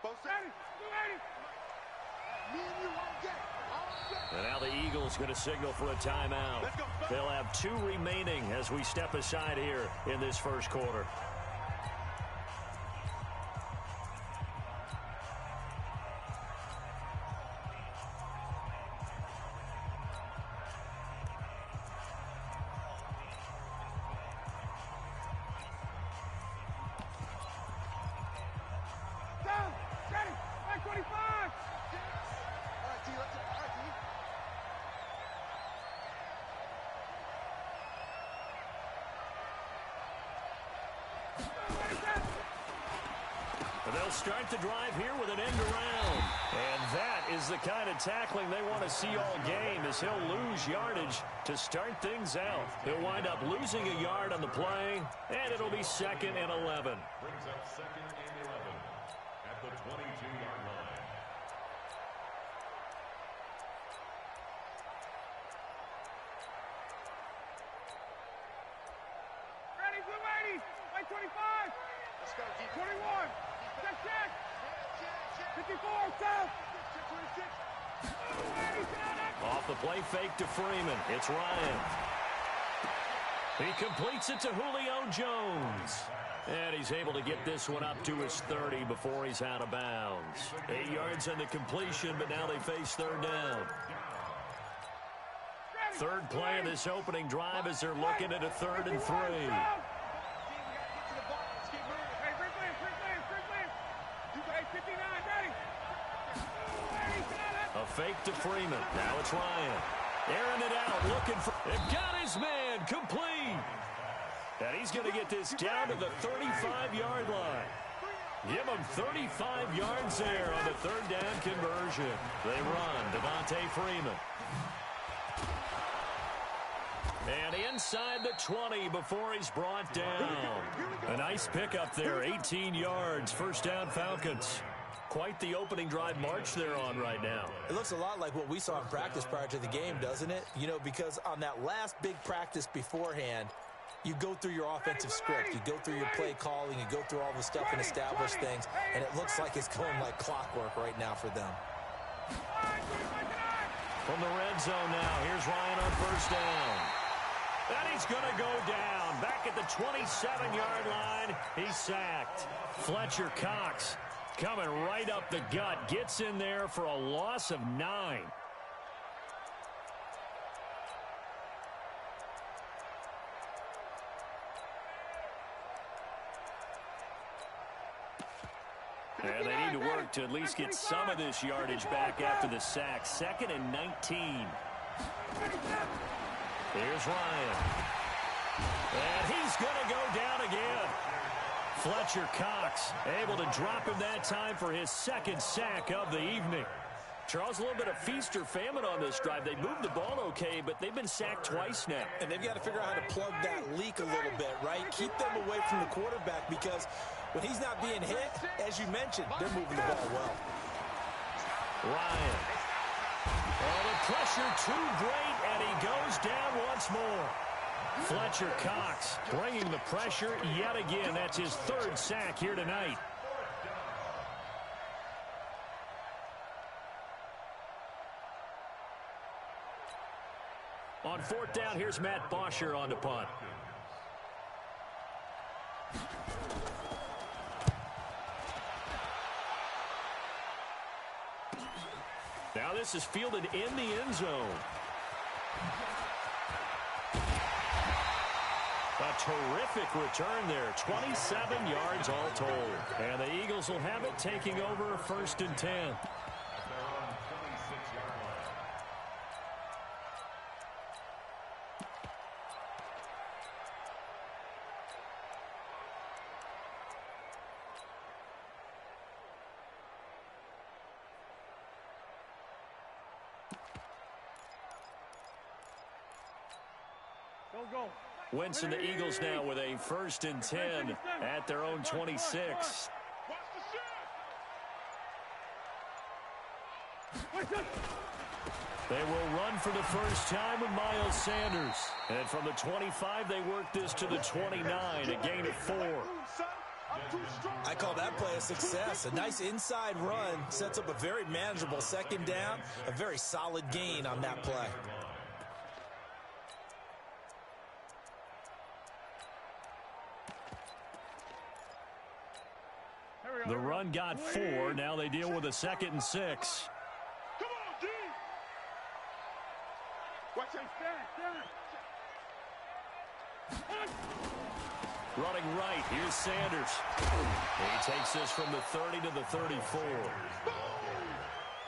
And now the Eagles going to signal for a timeout. They'll have 2 remaining as we step aside here in this first quarter. They'll start the drive here with an end around. And that is the kind of tackling they want to see all game, as he'll lose yardage to start things out. He'll wind up losing a yard on the play, and it'll be 2nd and 11. Brings up 2nd and 11 at the 22-yard line. Ready, blue 80, like 25. Let's go, D. 21. Check. 54, south. Off the play fake to Freeman. It's Ryan. He completes it to Julio Jones. And he's able to get this one up to his 30 before he's out of bounds. 8 yards on the completion, but now they face 3rd down. 3rd play of this opening drive as they're looking at a 3rd and 3. A fake to Freeman. Now it's Ryan. Airing it out, looking for... It got his man complete. And he's going to get this down to the 35-yard line. Give him 35 yards there on the 3rd down conversion. They run. Devontae Freeman. And inside the 20 before he's brought down. A nice pickup there. 18 yards. 1st down Falcons. Quite the opening drive march they're on right now. It looks a lot like what we saw in practice prior to the game, doesn't it? You know, because on that last big practice beforehand, you go through your offensive script. You go through your play calling. You go through all the stuff and establish things. And it looks like it's going like clockwork right now for them. From the red zone now, here's Ryan on 1st down. And he's going to go down. Back at the 27-yard line, he's sacked. Fletcher Cox coming right up the gut. Gets in there for a loss of 9. And they need to work to at least get some of this yardage back after the sack. 2nd and 19. Here's Ryan. And he's going to go down again. Fletcher Cox able to drop him that time for his 2nd sack of the evening. Charles, a little bit of feast or famine on this drive. They moved the ball okay, but they've been sacked twice now. And they've got to figure out how to plug that leak a little bit, right? Keep them away from the quarterback, because when he's not being hit, as you mentioned, they're moving the ball well. Ryan. Oh, the pressure too great, and he goes down once more. Fletcher Cox bringing the pressure yet again. That's his 3rd sack here tonight. On 4th down, here's Matt Bosher on the punt. Now this is fielded in the end zone. A terrific return there. 27 yards all told. And the Eagles will have it, taking over 1st and 10. Wentz and the Eagles now with a 1st and 10 at their own 26. They will run for the first time with Miles Sanders. And from the 25, they work this to the 29, a gain of 4. I call that play a success. A nice inside run sets up a very manageable second down, a very solid gain on that play. The run got 4. Now they deal with a 2nd and 6. Come on, D. Watch out. Running right, here's Sanders. He takes this from the 30 to the 34.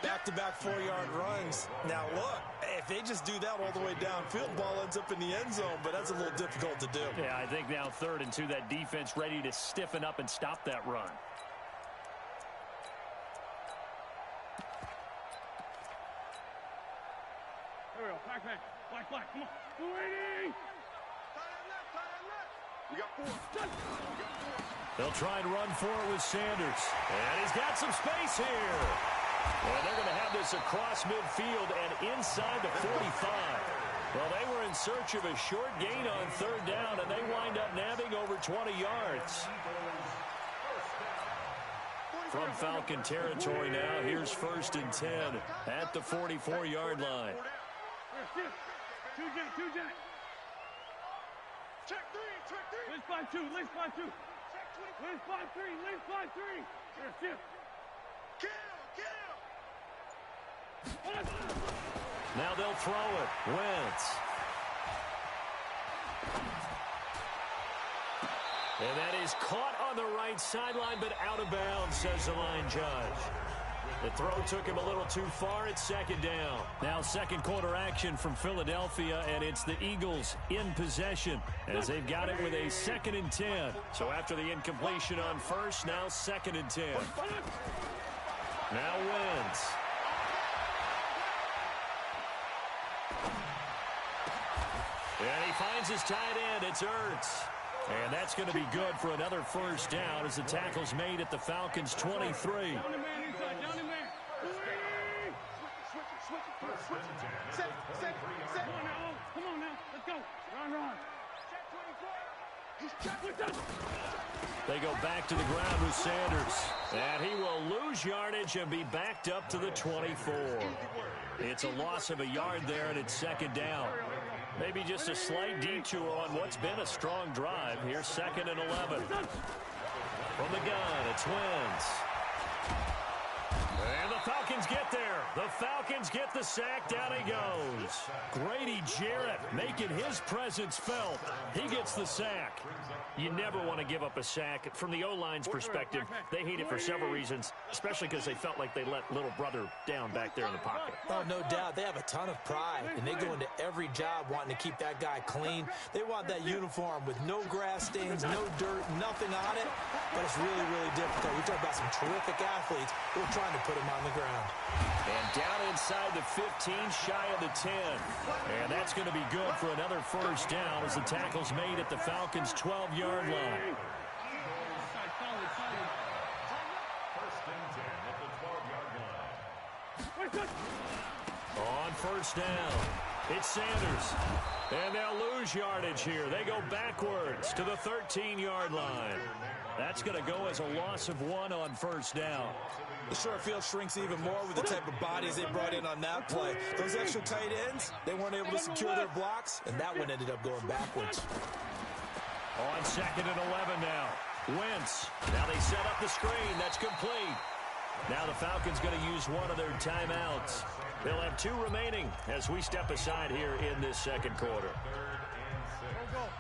Back-to-back 4-yard runs. Now, look, if they just do that all the way downfield, ball ends up in the end zone, but that's a little difficult to do. Yeah, I think now 3rd and 2, that defense ready to stiffen up and stop that run. There we go. Black. Come on. 280. We got 4. They'll try and run for it with Sanders. And he's got some space here. And they're going to have this across midfield and inside the 45. Well, they were in search of a short gain on 3rd down, and they wind up nabbing over 20 yards. From Falcon territory now, here's 1st and 10 at the 44-yard line. Two jet. Check 3. Let's fly 2. Let's fly 3. Here, shift. Kill. Now they'll throw it. Wentz. And that is caught on the right sideline, but out of bounds, says the line judge. The throw took him a little too far. It's 2nd down. Now 2nd quarter action from Philadelphia, and it's the Eagles in possession as they've got it with a 2nd and 10. So after the incompletion on 1st, now 2nd and 10. Now Wentz. And he finds his tight end. It's Ertz. And that's going to be good for another 1st down as the tackle's made at the Falcons' 23. Down the man inside. Set. Come on now. Let's go. Run. They go back to the ground with Sanders. And he will lose yardage and be backed up to the 24. It's a loss of a yard there, and it's 2nd down. Maybe just a slight detour on what's been a strong drive. Here's 2nd and 11. From the gun, it's Wentz. And the Falcons get there. The Falcons get the sack. Down he goes. Grady Jarrett making his presence felt. He gets the sack. You never want to give up a sack. From the O-line's perspective, they hate it for several reasons, especially because they felt like they let little brother down back there in the pocket. Oh, no doubt. They have a ton of pride, and they go into every job wanting to keep that guy clean. They want that uniform with no grass stains, no dirt, nothing on it, but it's really, really difficult. We talk about some terrific athletes who are trying to put him on the ground. And down inside the 15, shy of the 10. And that's going to be good for another 1st down as the tackle's made at the Falcons' 12-yard line. On 1st down, it's Sanders. And they'll lose yardage here. They go backwards to the 13-yard line. That's going to go as a loss of 1 on 1st down. The short field shrinks even more with the type of bodies they brought in on that play. Those extra tight ends, they weren't able to secure their blocks, and that one ended up going backwards. On 2nd and 11 now. Wentz. Now they set up the screen. That's complete. Now the Falcons going to use one of their timeouts. They'll have 2 remaining as we step aside here in this 2nd quarter.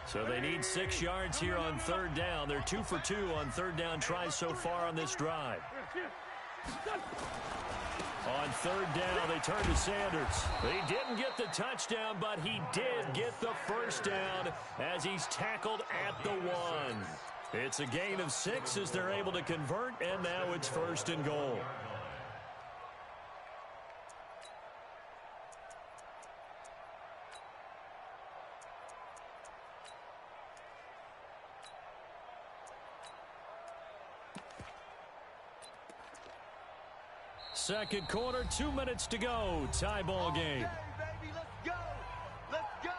So they need 6 yards here on 3rd down. They're 2 for 2 on 3rd down tries so far on this drive. On 3rd down, they turn to Sanders. He didn't get the touchdown, but he did get the 1st down as he's tackled at the 1. It's a gain of 6 as they're able to convert, and now it's 1st and goal. Second quarter, 2 minutes to go. Tie ball game. Baby, let's go. Let's go.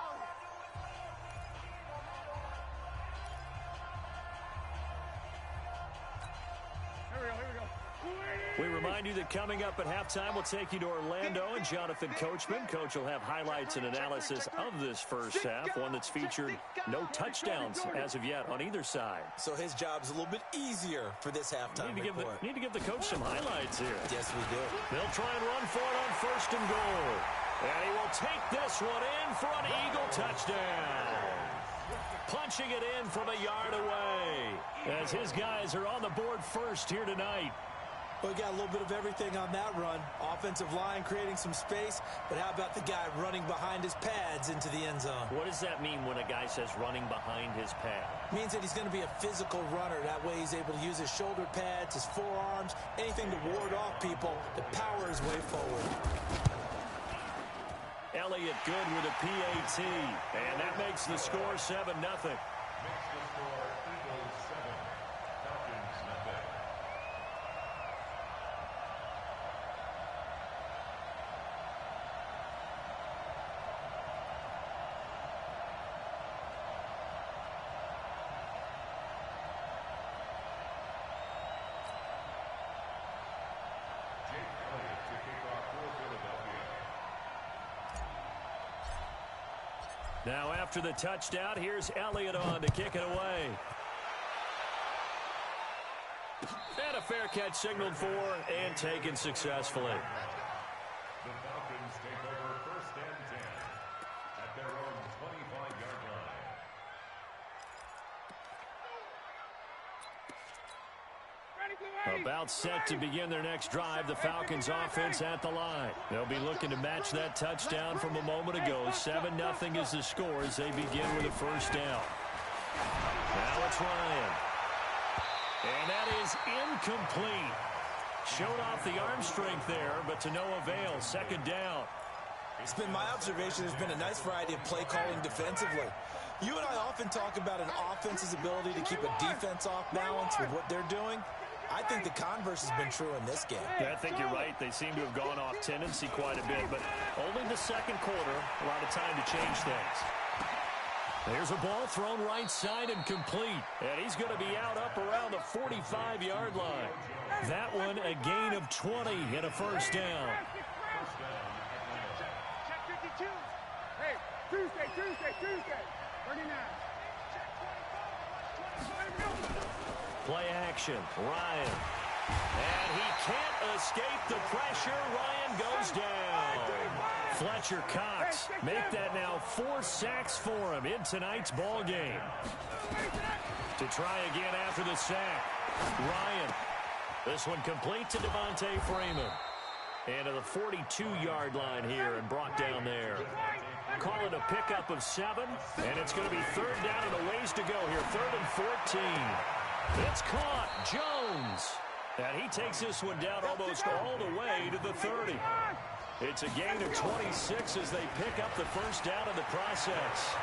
We remind you that coming up at halftime, we'll take you to Orlando and Jonathan Coachman. Coach will have highlights and analysis of this first half, one that's featured no touchdowns as of yet on either side. So his job's a little bit easier for this halftime report. Need to give the coach some highlights here. Yes, we do. They'll try and run for it on 1st and goal. And he will take this one in for an Eagle touchdown. Punching it in from a yard away as his guys are on the board first here tonight. We got a little bit of everything on that run. Offensive line creating some space, but how about the guy running behind his pads into the end zone? What does that mean when a guy says running behind his pad? Means that he's going to be a physical runner. That way he's able to use his shoulder pads, his forearms, anything to ward off people to power his way forward. Elliott good with a PAT, and that makes the score 7-0. Now after the touchdown, here's Elliott on to kick it away. And a fair catch signaled for and taken successfully. The Falcons take over 1st and 10 at their own 25-yard line. About set to begin their next drive, the Falcons offense at the line. They'll be looking to match that touchdown from a moment ago. 7-0 is the score as they begin with a first down. Now it's Ryan. And that is incomplete. Showed off the arm strength there, but to no avail. 2nd down. It's been my observation there's been a nice variety of play calling defensively. You and I often talk about an offense's ability to keep a defense off balance with what they're doing. I think the converse has been true in this game. Yeah, I think you're right. They seem to have gone off tendency quite a bit, but only the 2nd quarter, a lot of time to change things. There's a ball thrown right side and complete, and he's going to be out up around the 45-yard line. That one a gain of 20 and a first down. Hey, Tuesday. 39. Play action, Ryan. And he can't escape the pressure. Ryan goes down. Fletcher Cox make that now 4 sacks for him in tonight's ball game. To try again after the sack, Ryan. This one complete to Devontae Freeman. And to the 42-yard line here and brought down there. Call it a pickup of 7, and it's going to be 3rd down and a ways to go here. 3rd and 14. It's caught. Jones. And he takes this one down almost all the way to the 30. It's a gain of 26 as they pick up the first down in the process.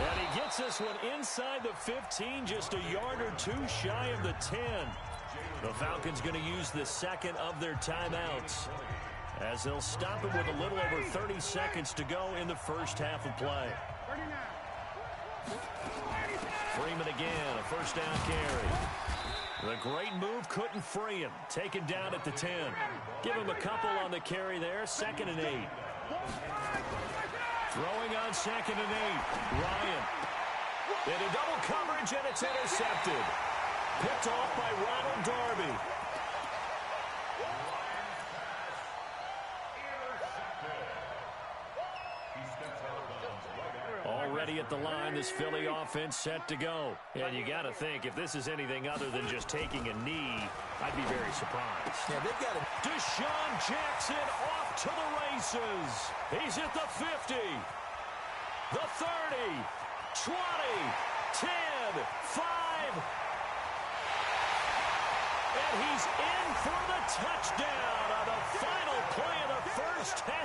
And he gets this one inside the 15, just a yard or 2 shy of the 10. The Falcons going to use the 2nd of their timeouts as they'll stop it with a little over 30 seconds to go in the first half of play. Freeman again, a first down carry. The great move couldn't free him. Taken down at the 10. Give him a couple on the carry there. 2nd and 8. Throwing on 2nd and 8. Ryan. Into double coverage, and it's intercepted. Picked off by Ronald Darby. Already at the line, this Philly offense set to go. And you got to think, if this is anything other than just taking a knee, I'd be very surprised. Yeah, they've got it. Deshaun Jackson off to the races. He's at the 50, the 30, 20, 10, 5. And he's in for the touchdown on the final play of the first half.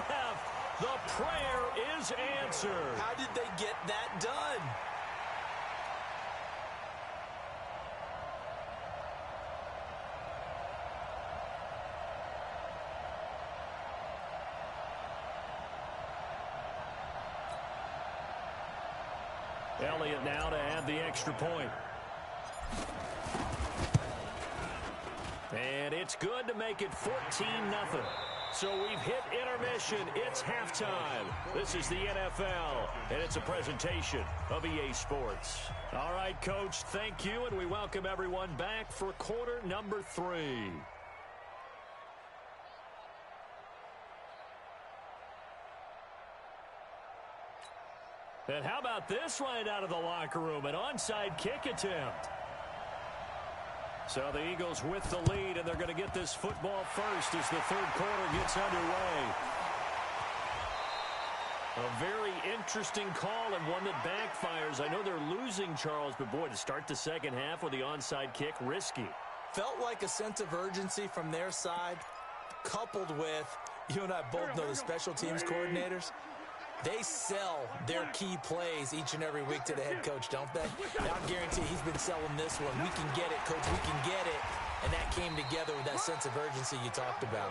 The prayer is answered. How did they get that done? Elliott now to add the extra point. And it's good to make it 14-0. So we've hit intermission. It's halftime. This is the NFL, and it's a presentation of EA Sports. All right, Coach, thank you, and we welcome everyone back for quarter number 3. And how about this right out of the locker room? An onside kick attempt. So the Eagles with the lead, and they're going to get this football first as the third quarter gets underway. A very interesting call and one that backfires. I know they're losing, Charles, but boy, to start the second half with the onside kick, risky. Felt like a sense of urgency from their side, coupled with, you and I both know the special teams coordinators. They sell their key plays each and every week to the head coach, don't they? I guarantee he's been selling this one. We can get it, coach. We can get it. And that came together with that sense of urgency you talked about.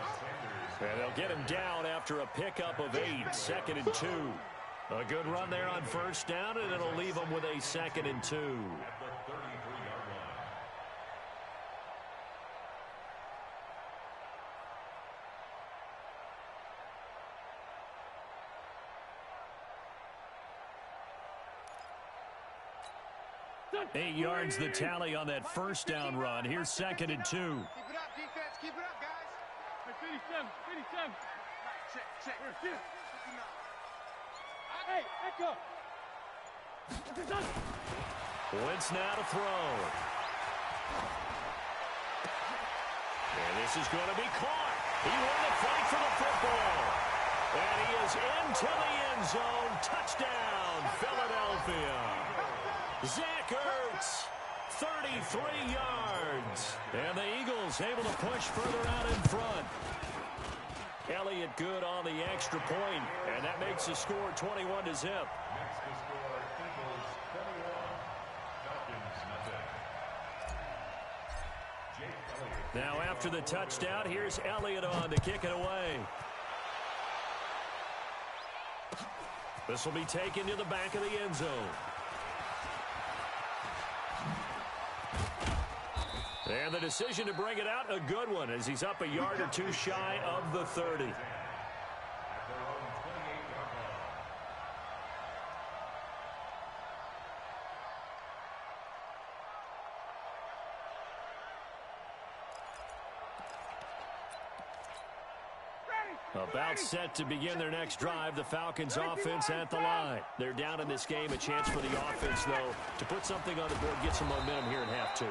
And they'll get him down after a pickup of 8, 2nd and 2. A good run there on first down, and it'll leave them with a 2nd and 2. Eight yards the tally on that first down run. Here's 2nd and 2. Keep it up, defense. Keep it up, guys. 57, 57. Check. Hey, echo. Wentz now to throw. And this is going to be caught. He won the fight for the football. And he is into the end zone. Touchdown, Philadelphia. Zach Ertz, 33 yards. And the Eagles able to push further out in front. Elliott good on the extra point, and that makes the score 21-0. Next to score, Eagles 21, Falcons nothing. Jake Elliott. Now after the touchdown, here's Elliott on to kick it away. This will be taken to the back of the end zone. And the decision to bring it out, a good one, as he's up a yard or two shy of the 30. About set to begin their next drive, the Falcons offense at the line. They're down in this game. A chance for the offense, though, to put something on the board, get some momentum here in half 2.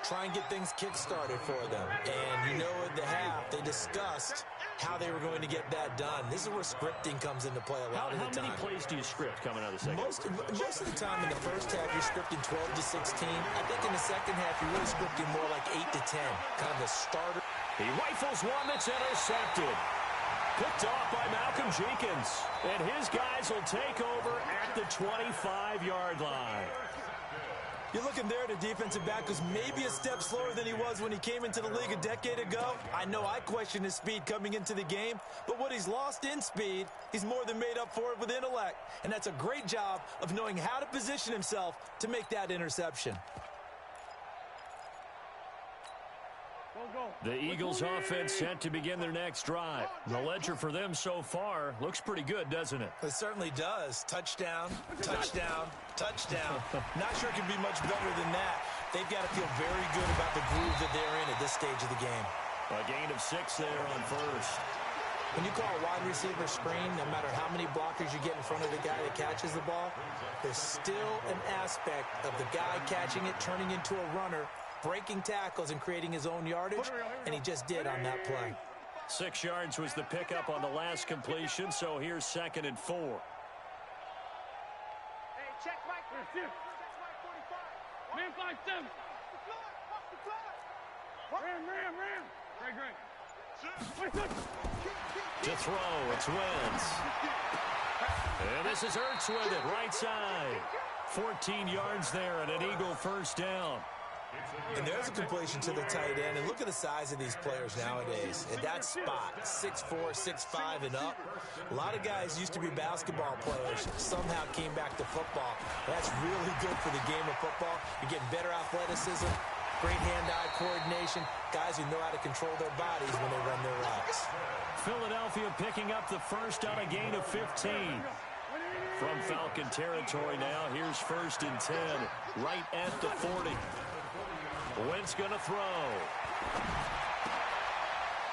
Try and get things kick-started for them. And you know at the half, they discussed how they were going to get that done. This is where scripting comes into play a lot of the time. How many plays do you script coming out of the second? Most of the time in the first half, you're scripting 12 to 16. I think in the second half, you're really scripting more like 8 to 10. Kind of the starter. He rifles one that's intercepted. Picked off by Malcolm Jenkins. And his guys will take over at the 25-yard line. You're looking there at a defensive back who's maybe a step slower than he was when he came into the league a decade ago. I know I questioned his speed coming into the game, but what he's lost in speed, he's more than made up for it with intellect. And that's a great job of knowing how to position himself to make that interception. The Eagles offense set to begin their next drive. The ledger for them so far looks pretty good, doesn't it? It certainly does. Touchdown, touchdown, touchdown. Not sure it can be much better than that. They've got to feel very good about the groove that they're in at this stage of the game. A gain of 6 there on first. When you call a wide receiver screen, no matter how many blockers you get in front of the guy that catches the ball, there's still an aspect of the guy catching it, turning into a runner, breaking tackles and creating his own yardage, and he just did on that play. 6 yards was the pickup on the last completion, so here's 2nd and 4. Hey, check Mike. Check Mike 45. Man 5-7. Ram. Great. To throw, it's Wentz. And this is Ertz with it, right side. 14 yards there and an Eagle first down. And there's a completion to the tight end. And look at the size of these players nowadays. At that spot, 6'4", 6'5", and up. A lot of guys used to be basketball players, somehow came back to football. That's really good for the game of football. You're getting better athleticism, great hand-eye coordination, guys who know how to control their bodies when they run their routes. Philadelphia picking up the first on a gain of 15. From Falcon territory now, here's 1st and 10, right at the 40. Wentz going to throw.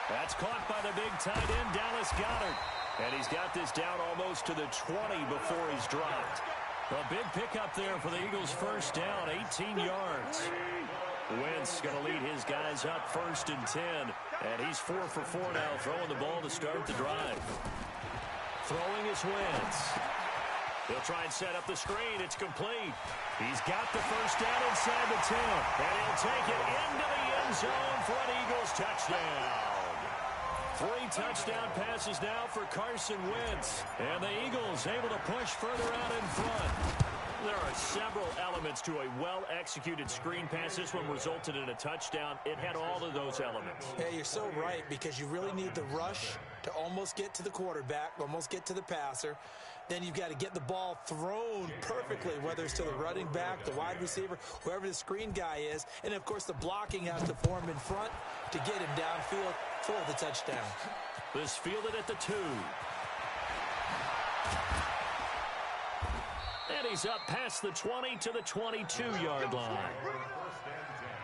That's caught by the big tight end, Dallas Goedert. And he's got this down almost to the 20 before he's dropped. A big pickup there for the Eagles' first down, 18 yards. Wentz going to lead his guys up 1st and 10. And he's 4 for 4 now, throwing the ball to start the drive. Throwing is Wentz. He'll try and set up the screen. It's complete. He's got the first down inside the 10. And he'll take it into the end zone for an Eagles touchdown. 3 touchdown passes now for Carson Wentz. And the Eagles able to push further out in front. There are several elements to a well-executed screen pass. This one resulted in a touchdown. It had all of those elements. Yeah, you're so right, because you really need the rush to almost get to the quarterback, almost get to the passer. Then you've got to get the ball thrown perfectly, whether it's to the running back, the wide receiver, whoever the screen guy is. And, of course, the blocking has to form in front to get him downfield for the touchdown. This fielded at the 2. And he's up past the 20 to the 22-yard line. First and 10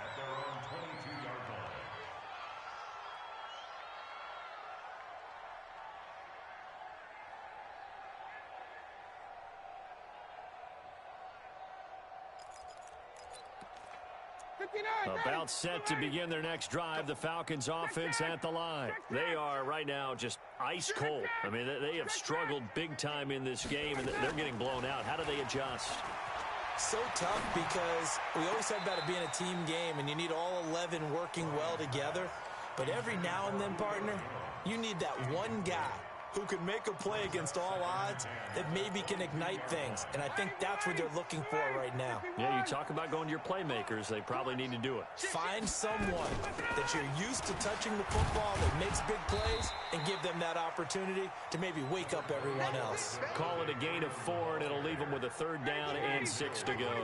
at their own 22-yard line. About set to begin their next drive, the Falcons offense at the line. They are right now just ice cold. I mean, they have struggled big time in this game, and they're getting blown out. How do they adjust? So tough, because we always said about it being a team game, and you need all 11 working well together. But every now and then, partner, you need that one guy who can make a play against all odds that maybe can ignite things. And I think that's what they're looking for right now. Yeah, you talk about going to your playmakers. They probably need to do it. Find someone that you're used to touching the football that makes big plays and give them that opportunity to maybe wake up everyone else. Call it a gain of 4, and it'll leave them with a 3rd down and 6 to go.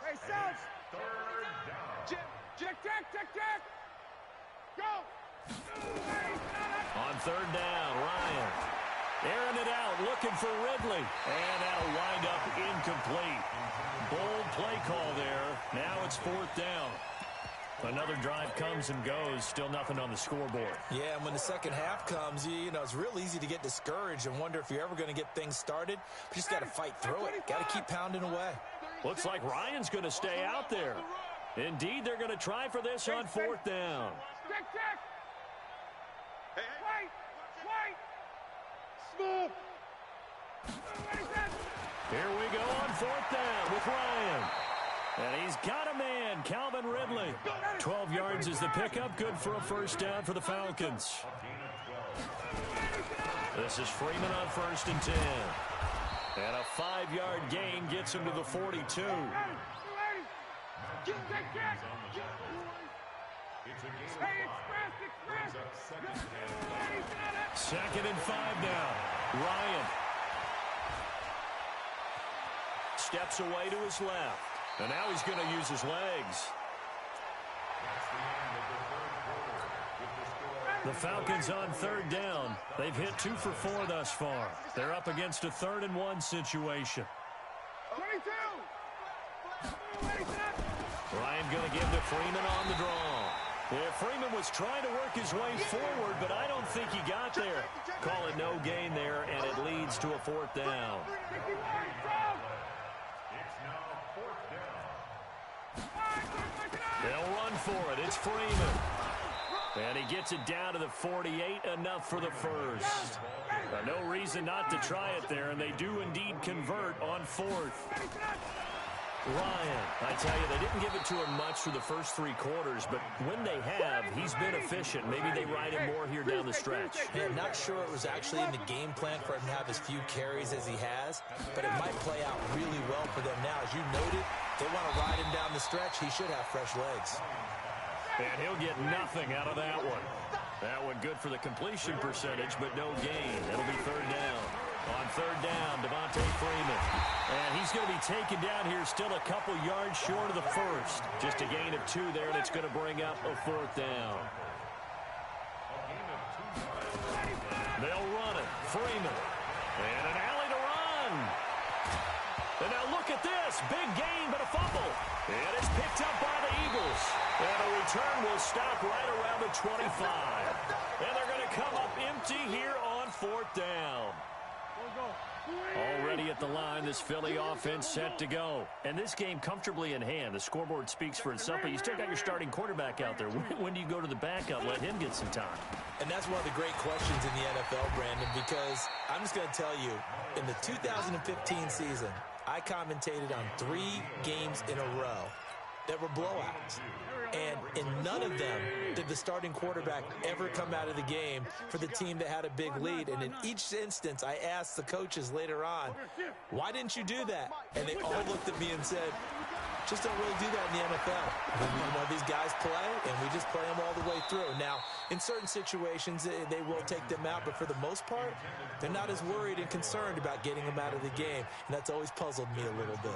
Hey, Self. 3rd down. Check. Go. On 3rd down, Ryan airing it out, looking for Ridley. And that'll wind up incomplete. Bold play call there. Now it's 4th down. Another drive comes and goes. Still nothing on the scoreboard. Yeah, and when the second half comes, you know, it's real easy to get discouraged and wonder if you're ever going to get things started. But you just got to fight through it. Got to keep pounding away. Looks like Ryan's going to stay out there. Indeed, they're going to try for this on 4th down. Check. Wait. Smooth. Here we go on 4th down with Ryan. And he's got a man, Calvin Ridley. 12 yards is the pickup, good for a 1st down for the Falcons. This is Freeman on 1st and 10. And a 5-yard gain gets him to the 42. Second and 5 now. Ryan steps away to his left. And now he's going to use his legs. The Falcons on 3rd down. They've hit 2 for 4 thus far. They're up against a 3rd and 1 situation. 22. Ryan going to give to Freeman on the draw. Yeah, Freeman was trying to work his way forward, but I don't think he got there. Call it no gain there, and it leads to a 4th down. They'll run for it. It's Freeman. And he gets it down to the 48, enough for the first. No reason not to try it there, and they do indeed convert on 4th. Ryan, I tell you, they didn't give it to him much through the first 3 quarters, but when they have, he's been efficient. Maybe they ride him more here down the stretch. Yeah, I'm not sure it was actually in the game plan for him to have as few carries as he has, but it might play out really well for them now. As you noted, they want to ride him down the stretch. He should have fresh legs. And he'll get nothing out of that one. That one good for the completion percentage, but no gain. It'll be 3rd down. On 3rd down, Devontae Freeman. And he's going to be taken down here, still a couple yards short of the first. Just a gain of 2 there, and it's going to bring up a 4th down. They'll run it. Freeman. And an alley to run. And now look at this. Big gain, but a fumble. And it's picked up by the Eagles. And a return will stop right around the 25. And they're going to come up empty here on 4th down. Already at the line, this Philly offense set to go. And this game comfortably in hand. The scoreboard speaks for itself, but you still got your starting quarterback out there. When do you go to the backup? Let him get some time. And that's one of the great questions in the NFL, Brandon, because I'm just going to tell you, in the 2015 season, I commentated on 3 games in a row that were blowouts. And in none of them did the starting quarterback ever come out of the game for the team that had a big lead. And in each instance, I asked the coaches later on, why didn't you do that? And they all looked at me and said, just don't really do that in the NFL. You know, these guys play, and we just play them all the way through. Now, in certain situations, they will take them out, but for the most part, they're not as worried and concerned about getting them out of the game. And that's always puzzled me a little bit.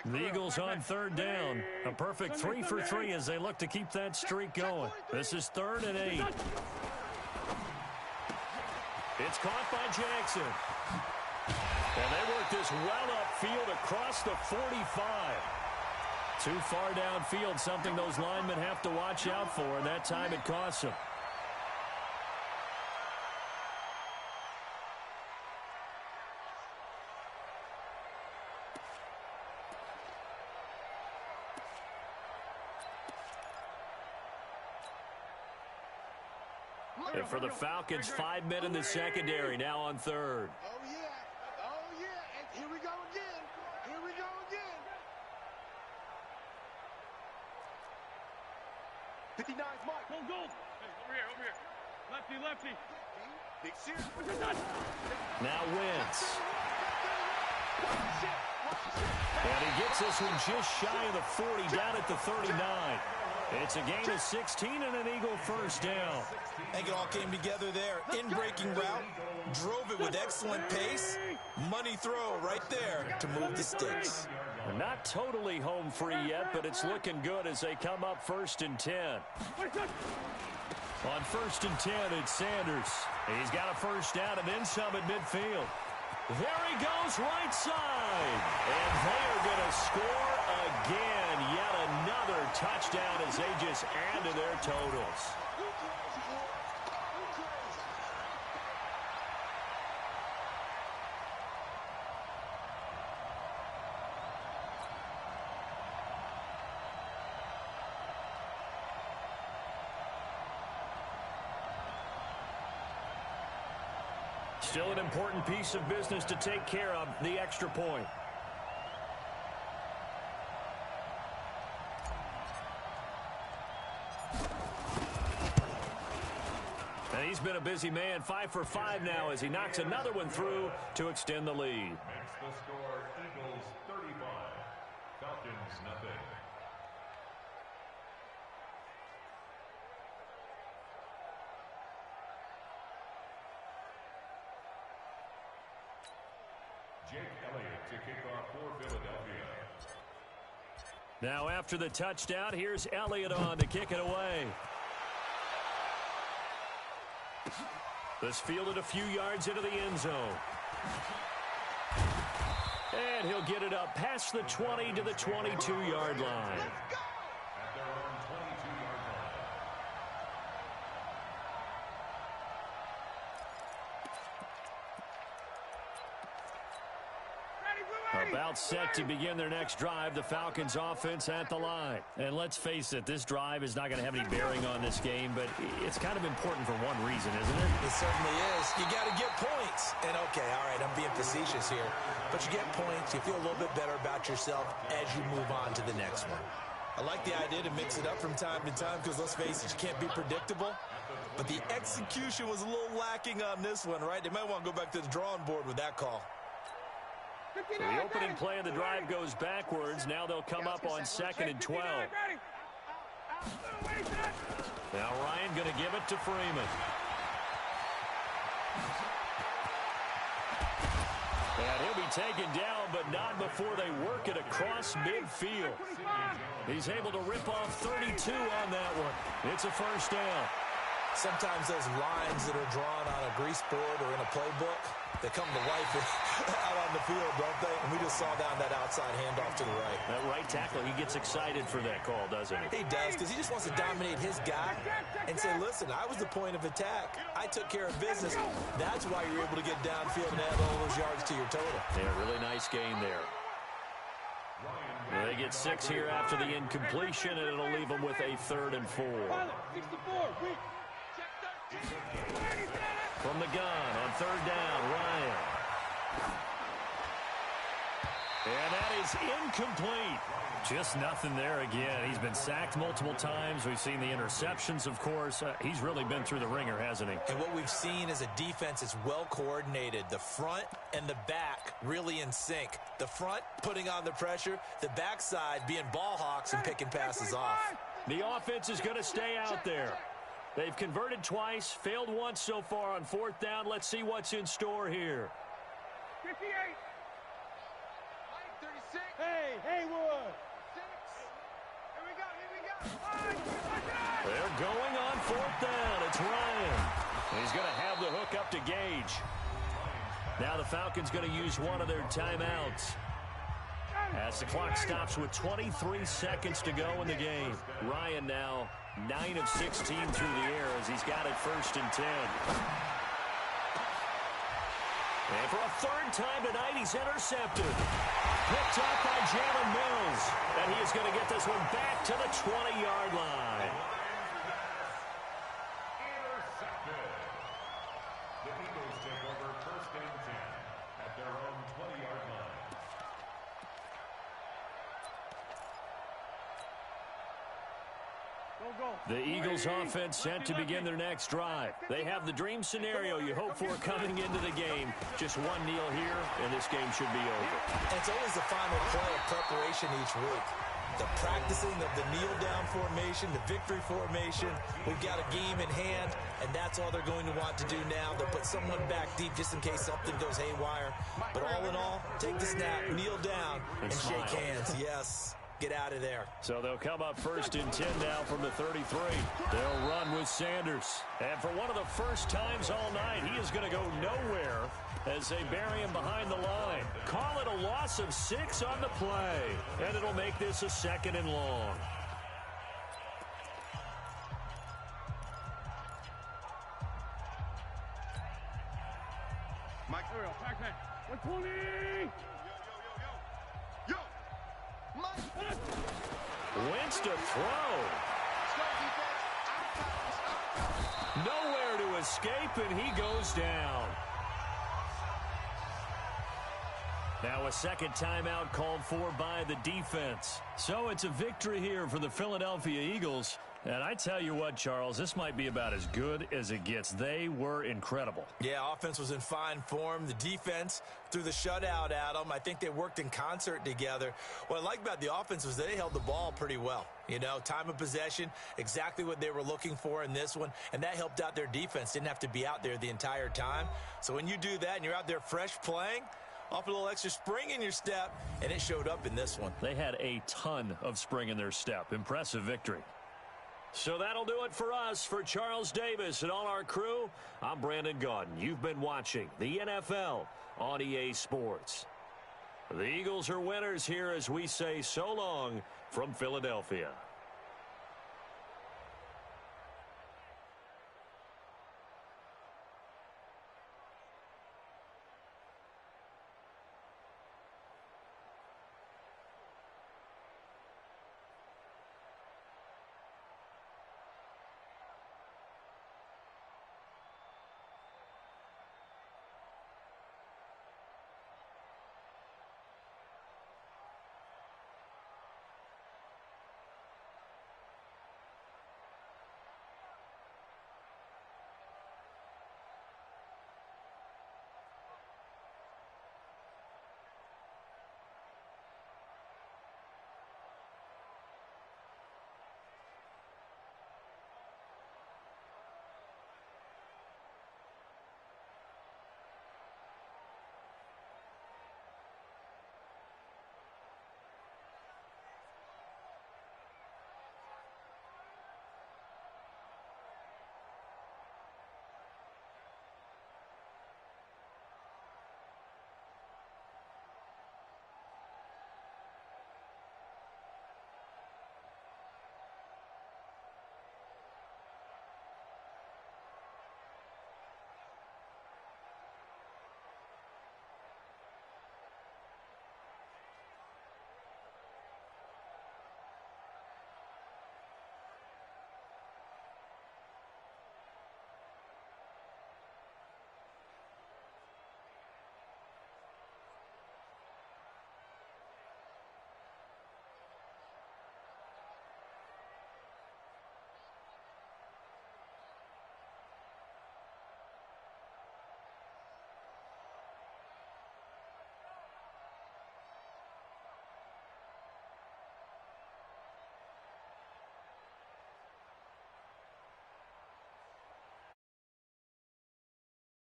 The Eagles on 3rd down. A perfect 3 for 3 as they look to keep that streak going. This is 3rd and 8. It's caught by Jackson. And they work this well upfield across the 45. Too far downfield, something those linemen have to watch out for, and that time it costs them. And for the Falcons, 5 men in the secondary, now on 3rd. Oh, yeah. Oh, yeah. And here we go again. Here we go again. 59's Mike. Go. Hey, over here. Lefty. Big series. Now Wentz. And he gets this one just shy of the 40, down at the 39. It's a gain of 16 and an Eagle 1st down. I think it all came together there. In-breaking route, drove it with excellent pace. Money throw right there to move the sticks. Not totally home free yet, but it's looking good as they come up 1st and 10. On 1st and 10, it's Sanders. He's got a 1st down and then some at midfield. There he goes, right side. And they are going to score again. Yet another touchdown as they just add to their totals. Still an important piece of business to take care of, the extra point. And he's been a busy man, 5 for 5 now as he knocks another one through to extend the lead. Makes the score Eagles 35, Falcons nothing. Jake Elliott to kick off for Philadelphia. Now after the touchdown, here's Elliott on to kick it away. This fielded a few yards into the end zone. And he'll get it up past the 20 to the 22-yard line. At their own 22-yard line. About set to begin their next drive, the Falcons offense at the line. And let's face it, this drive is not going to have any bearing on this game, but it's kind of important for one reason, isn't it? It certainly is. You got to get points. And okay, all right, I'm being facetious here, but you get points, you feel a little bit better about yourself as you move on to the next one. I like the idea to mix it up from time to time because, let's face it, you can't be predictable. But the execution was a little lacking on this one, right? They might want to go back to the drawing board with that call. So the opening play of the drive goes backwards. Now they'll come up on 2nd and 12. Now Ryan going to give it to Freeman. And he'll be taken down, but not before they work it across midfield. He's able to rip off 32 on that one. It's a first down. Sometimes those lines that are drawn on a grease board or in a playbook, they come to life out on the field, don't they? And we just saw down that outside handoff to the right. That right tackle, he gets excited for that call, doesn't he? He does, because he just wants to dominate his guy and say, listen, I was the point of attack. I took care of business. That's why you're able to get downfield and add all those yards to your total. Yeah, really nice game there. They get 6 here after the incompletion, and it'll leave them with a 3rd and 4. From the gun on 3rd down, Ryan. And that is incomplete. Just nothing there again. He's been sacked multiple times. We've seen the interceptions, of course. He's really been through the ringer, hasn't he? And what we've seen is a defense that's well coordinated. The front and the back really in sync. The front putting on the pressure, the backside being ball hawks and picking passes off. The offense is going to stay out there. They've converted twice, failed once so far on 4th down. Let's see what's in store here. 58. Hey, Haywood. 6. Here we go. They're going on 4th down. It's Ryan. He's going to have the hook up to Gage. Now the Falcons going to use one of their timeouts. As the clock stops with 23 seconds to go in the game. Ryan now 9 of 16 through the air as he's got it 1st and 10. And for a 3rd time tonight, he's intercepted. Picked up by Jalen Mills. And he is going to get this one back to the 20-yard line. Intercepted. The Eagles take over 1st and 10 at their own 20-yard line. The Eagles offense set to begin their next drive. They have the dream scenario you hope for coming into the game. Just one kneel here, and this game should be over. It's always the final play of preparation each week. The practicing of the kneel-down formation, the victory formation. We've got a game in hand, and that's all they're going to want to do now. They'll put someone back deep just in case something goes haywire. But all in all, take the snap, kneel down, and shake hands. Yes. Get out of there. So they'll come up 1st and 10 now from the 33. They'll run with Sanders. And for one of the first times all night, he is going to go nowhere as they bury him behind the line. Call it a loss of 6 on the play. And it'll make this a 2nd and long. Mike, back. 120. Wentz to throw. Nowhere to escape, and he goes down. Now a 2nd timeout called for by the defense. So it's a victory here for the Philadelphia Eagles. And I tell you what, Charles, this might be about as good as it gets. They were incredible. Yeah, offense was in fine form. The defense threw the shutout at them. I think they worked in concert together. What I like about the offense was they held the ball pretty well. You know, time of possession, exactly what they were looking for in this one. And that helped out their defense. Didn't have to be out there the entire time. So when you do that and you're out there fresh playing, off a little extra spring in your step, and it showed up in this one. They had a ton of spring in their step. Impressive victory. So that'll do it for us. For Charles Davis and all our crew, I'm Brandon Gaudin. You've been watching the NFL on EA Sports. The Eagles are winners here as we say so long from Philadelphia.